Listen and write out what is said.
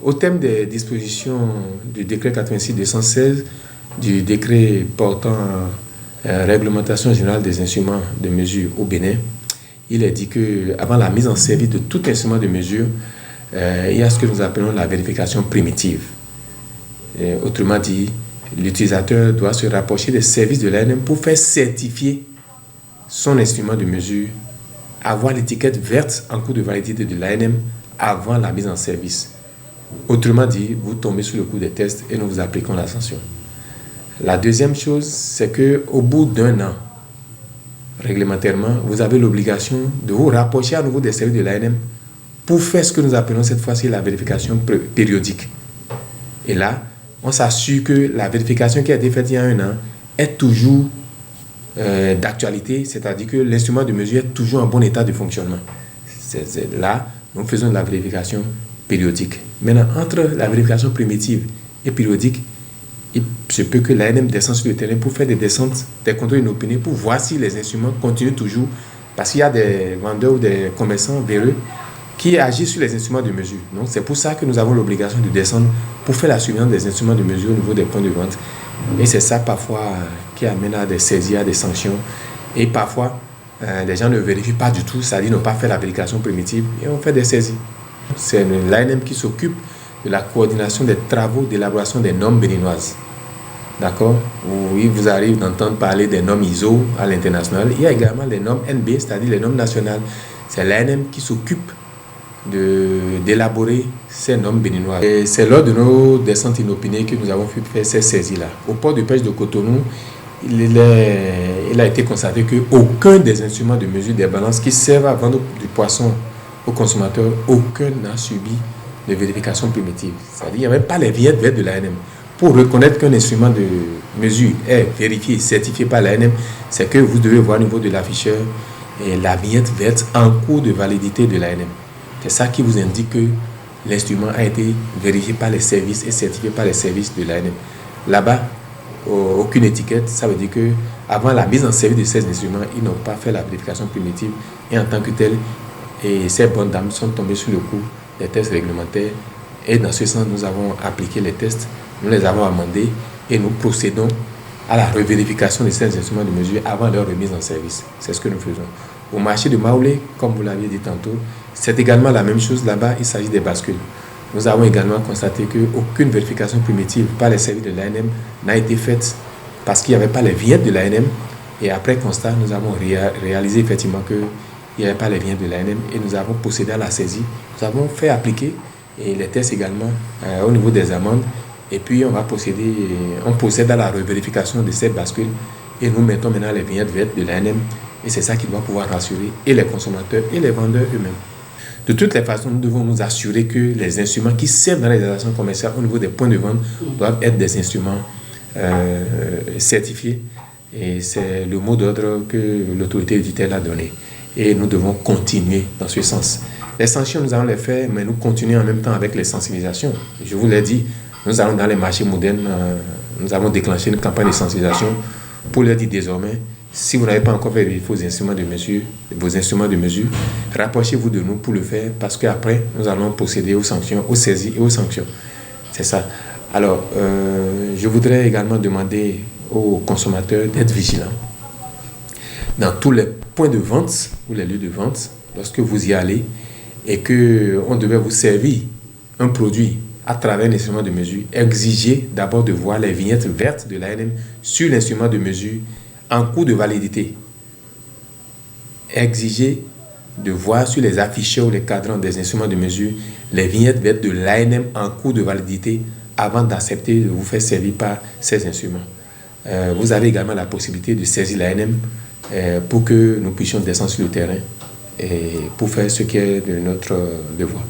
Au thème des dispositions du décret 86-216, du décret portant réglementation générale des instruments de mesure au Bénin, il est dit qu'avant la mise en service de tout instrument de mesure, il y a ce que nous appelons la vérification primitive. Autrement dit, l'utilisateur doit se rapprocher des services de l'ANM pour faire certifier son instrument de mesure, avoir l'étiquette verte en cours de validité de l'ANM avant la mise en service. Autrement dit, vous tombez sous le coup des tests et nous vous appliquons la sanction. La deuxième chose, c'est qu'au bout d'un an, réglementairement, vous avez l'obligation de vous rapprocher à nouveau des services de l'ANM pour faire ce que nous appelons cette fois-ci la vérification périodique. Et là, on s'assure que la vérification qui a été faite il y a un an est toujours d'actualité, c'est-à-dire que l'instrument de mesure est toujours en bon état de fonctionnement. Là, nous faisons de la vérification périodique. Maintenant, entre la vérification primitive et périodique, il se peut que l'ANM descende sur le terrain pour faire des descentes, des contrôles inopinés, pour voir si les instruments continuent toujours, parce qu'il y a des vendeurs ou des commerçants véreux qui agissent sur les instruments de mesure. Donc, c'est pour ça que nous avons l'obligation de descendre pour faire la surveillance des instruments de mesure au niveau des points de vente. Et c'est ça, parfois, qui amène à des saisies, à des sanctions. Et parfois, les gens ne vérifient pas du tout, c'est-à-dire n'ont pas fait la vérification primitive, et on fait des saisies. C'est l'ANM qui s'occupe de la coordination des travaux d'élaboration des normes béninoises. D'accord? Oui, vous arrive d'entendre parler des normes ISO à l'international. Il y a également les normes NB, c'est-à-dire les normes nationales. C'est l'ANM qui s'occupe d'élaborer ces normes béninoises. Et c'est lors de nos descentes inopinées que nous avons pu faire ces saisies-là. Au port de pêche de Cotonou, il a été constaté qu'aucun des instruments de mesure des balances qui servent à vendre du poisson aux consommateurs, aucun n'a subi de vérification primitive. C'est-à-dire qu'il n'y avait pas les vignettes vertes de l'ANM. Pour reconnaître qu'un instrument de mesure est vérifié, certifié par l'ANM, c'est que vous devez voir au niveau de l'afficheur la vignette verte en cours de validité de l'ANM. C'est ça qui vous indique que l'instrument a été vérifié par les services et certifié par les services de l'ANM. Là-bas, aucune étiquette, ça veut dire qu'avant la mise en service de ces instruments, ils n'ont pas fait la vérification primitive et en tant que tel, ces bonnes dames sont tombées sous le coup des tests réglementaires et dans ce sens, nous avons appliqué les tests, nous les avons amendés et nous procédons à la revérification de ces instruments de mesure avant leur remise en service. C'est ce que nous faisons. Au marché de Maoulé, comme vous l'aviez dit tantôt, c'est également la même chose là-bas, il s'agit des bascules. Nous avons également constaté qu'aucune vérification primitive par les services de l'ANM n'a été faite parce qu'il n'y avait pas les vignettes de l'ANM. Et après constat, nous avons réalisé effectivement qu'il n'y avait pas les vignettes de l'ANM et nous avons procédé à la saisie. Nous avons fait appliquer les tests également au niveau des amendes. Et puis on procède à la revérification de ces bascules et nous mettons maintenant les vignettes vertes de l'ANM. Et c'est ça qui doit pouvoir rassurer et les consommateurs et les vendeurs eux-mêmes. De toutes les façons, nous devons nous assurer que les instruments qui servent dans les relations commerciales au niveau des points de vente doivent être des instruments certifiés. Et c'est le mot d'ordre que l'autorité budgétaire a donné. Et nous devons continuer dans ce sens. Les sanctions, nous allons les faire, mais nous continuons en même temps avec les sensibilisations. Je vous l'ai dit, nous allons dans les marchés modernes, nous avons déclenché une campagne de sensibilisation pour leur dire désormais, si vous n'avez pas encore vérifié vos instruments de mesure, rapprochez-vous de nous pour le faire parce qu'après, nous allons procéder aux sanctions, aux saisies et aux sanctions. C'est ça. Alors, je voudrais également demander aux consommateurs d'être vigilants. Dans tous les points de vente ou les lieux de vente, lorsque vous y allez et qu'on devait vous servir un produit à travers un instrument de mesure, exigez d'abord de voir les vignettes vertes de l'ANM sur l'instrument de mesure en cours de validité. Exigez de voir sur les afficheurs ou les cadrans des instruments de mesure les vignettes vertes de l'ANM en cours de validité avant d'accepter de vous faire servir par ces instruments. Vous avez également la possibilité de saisir l'ANM pour que nous puissions descendre sur le terrain et pour faire ce qui est de notre devoir.